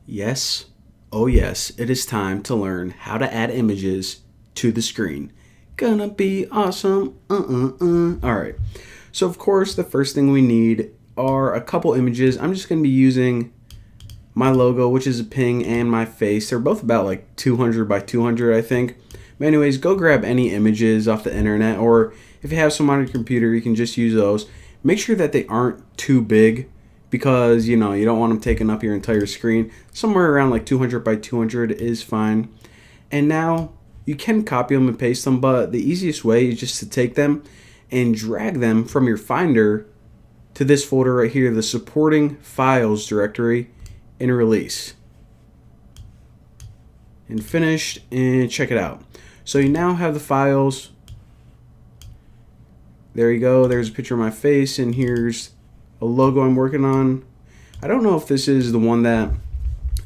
Yes, oh yes, it is time to learn how to add images to the screen. Gonna be awesome. Alright, so of course the first thing we need are a couple images. I'm just gonna be using my logo, which is a ping, and my face. They're both about like 200 by 200, I think. But anyways, go grab any images off the internet, or if you have some on your computer, you can just use those. Make sure that they aren't too big, because you don't want them taking up your entire screen. Somewhere around like 200 by 200 is fine. And now you can copy them and paste them, but the easiest way is just to take them and drag them from your Finder to this folder right here, the supporting files directory, in release. And finished, and check it out. So you now have the files. There you go, there's a picture of my face, and here's a logo I'm working on. I don't know if this is the one that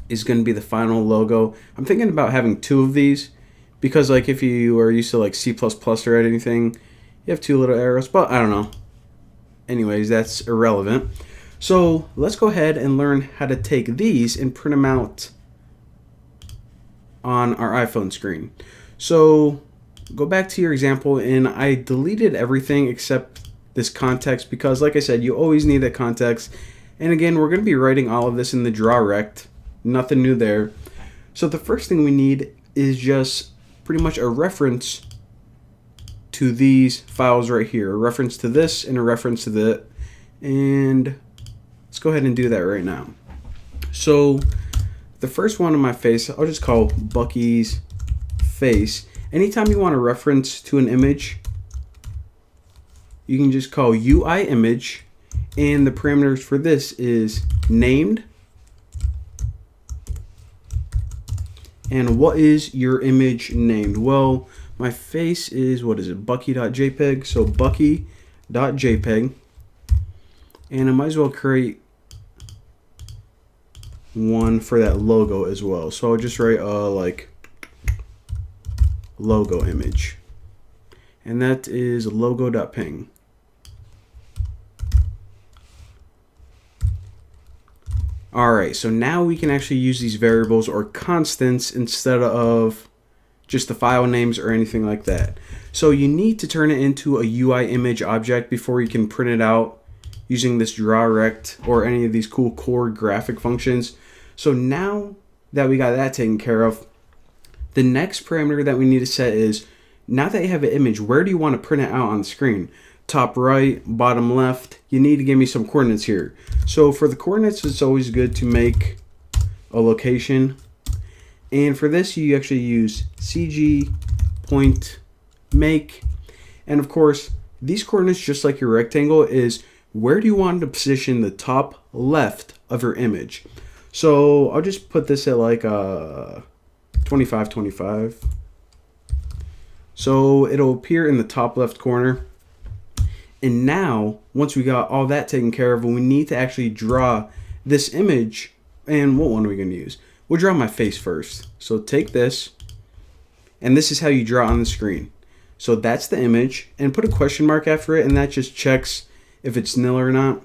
is going to be the final logo. I'm thinking about having two of these, because like if you are used to like C++ or anything, you have two little arrows, but I don't know. Anyways, that's irrelevant. So let's go ahead and learn how to take these and print them out on our iPhone screen. So go back to your example, and I deleted everything except this context, because like I said, you always need that context. And again, we're going to be writing all of this in the draw rect. Nothing new there. So the first thing we need is just pretty much a reference to these files right here. A reference to this and a reference to that. And let's go ahead and do that right now. So the first one on my face, I'll just call Bucky's face. Anytime you want a reference to an image, you can just call UI image, and the parameters for this is named and what is your image named. Well, my face is, what is it, bucky.jpg, so bucky.jpg, and I might as well create one for that logo as well. So I'll just write like logo image, and that is logo.ping. Alright, so now we can actually use these variables or constants instead of just the file names or anything like that. So you need to turn it into a UI image object before you can print it out using this draw rect or any of these cool core graphic functions. So now that we got that taken care of, the next parameter that we need to set is, now that you have an image, where do you want to print it out on the screen? Top right, bottom left. You need to give me some coordinates here. So for the coordinates, it's always good to make a location. And for this, you actually use CG point make. And of course, these coordinates, just like your rectangle, is where do you want to position the top left of your image. So I'll just put this at like 25, 25. So it'll appear in the top left corner. And now, once we got all that taken care of, we need to actually draw this image. And what one are we going to use? We'll draw my face first. So take this, and this is how you draw on the screen. So that's the image, and put a question mark after it, and that just checks if it's nil or not.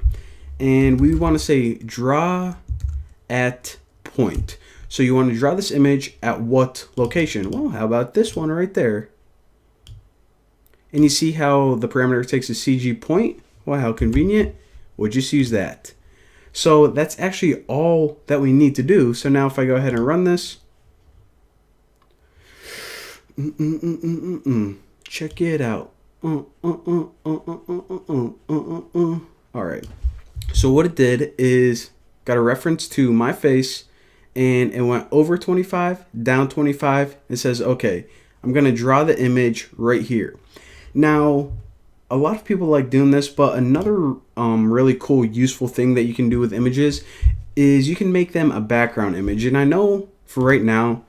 And we want to say draw at point. So you want to draw this image at what location? Well, how about this one right there? And you see how the parameter takes a CG point? Well, how convenient. We'll just use that. So that's actually all that we need to do. So now if I go ahead and run this, check it out. Alright, so what it did is got a reference to my face, and it went over 25, down 25. It says, okay, I'm going to draw the image right here. Now, a lot of people like doing this, but another really cool, useful thing that you can do with images is you can make them a background image. And I know for right now,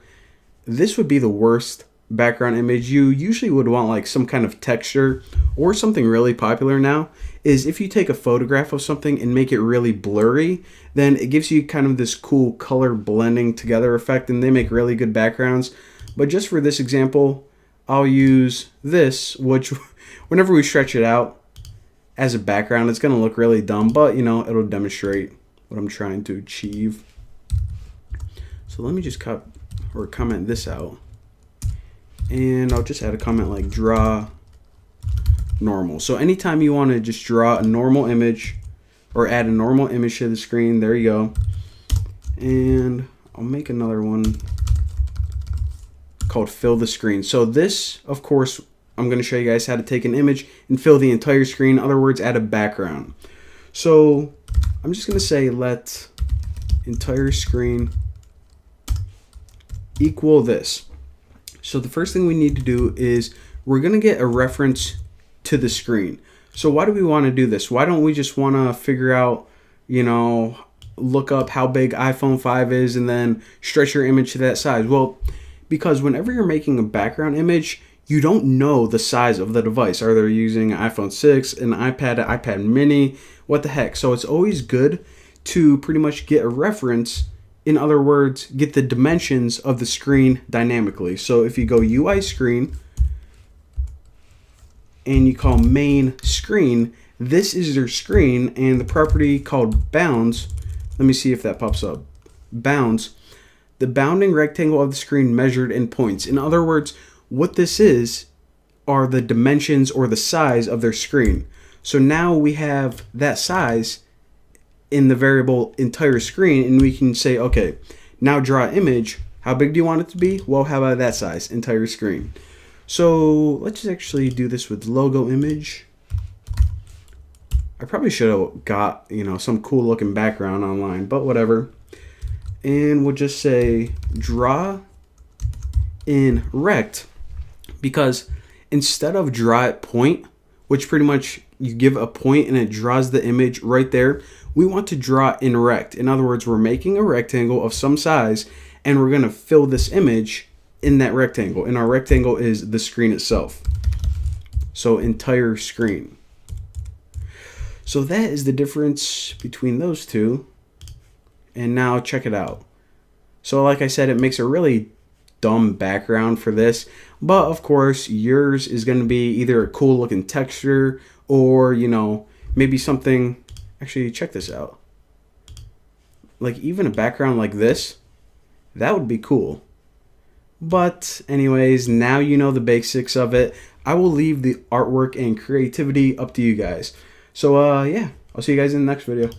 this would be the worst background image. You usually would want like some kind of texture, or something really popular now is if you take a photograph of something and make it really blurry, then it gives you kind of this cool color blending together effect, and they make really good backgrounds. But just for this example, I'll use this, which whenever we stretch it out as a background, it's going to look really dumb, but it'll demonstrate what I'm trying to achieve. So let me just comment this out. And I'll just add a comment like draw normal. So anytime you want to just draw a normal image or add a normal image to the screen, there you go. And I'll make another one called fill the screen. So this, of course, I'm going to show you guys how to take an image and fill the entire screen. In other words, add a background. So I'm just going to say let entire screen equal this. So the first thing we need to do is we're going to get a reference to the screen. So why do we want to do this? Why don't we just want to figure out, you know, look up how big iPhone 5 is and then stretch your image to that size? Well, because whenever you're making a background image, you don't know the size of the device. Are they using an iPhone 6, an iPad mini? What the heck? So it's always good to pretty much get a reference. In other words, get the dimensions of the screen dynamically. So if you go UI screen and you call main screen, this is your screen, and the property called bounds, let me see if that pops up. Bounds, the bounding rectangle of the screen measured in points. In other words, what this is are the dimensions or the size of their screen. So now we have that size in the variable entire screen, and we can say, okay, now draw an image. How big do you want it to be? Well, how about that size, entire screen? So let's actually do this with logo image. I probably should have got, you know, some cool looking background online, but whatever. And we'll just say draw in rect, because instead of draw at point, which pretty much you give a point and it draws the image right there, we want to draw in rect. In other words, we're making a rectangle of some size and we're going to fill this image in that rectangle. And our rectangle is the screen itself. So entire screen. So that is the difference between those two. And now check it out. So like I said, it makes a really dumb background for this, but of course yours is going to be either a cool looking texture or, you know, maybe something. Actually, check this out. Like even a background like this, that would be cool. But anyways, now you know the basics of it. I will leave the artwork and creativity up to you guys. So yeah, I'll see you guys in the next video.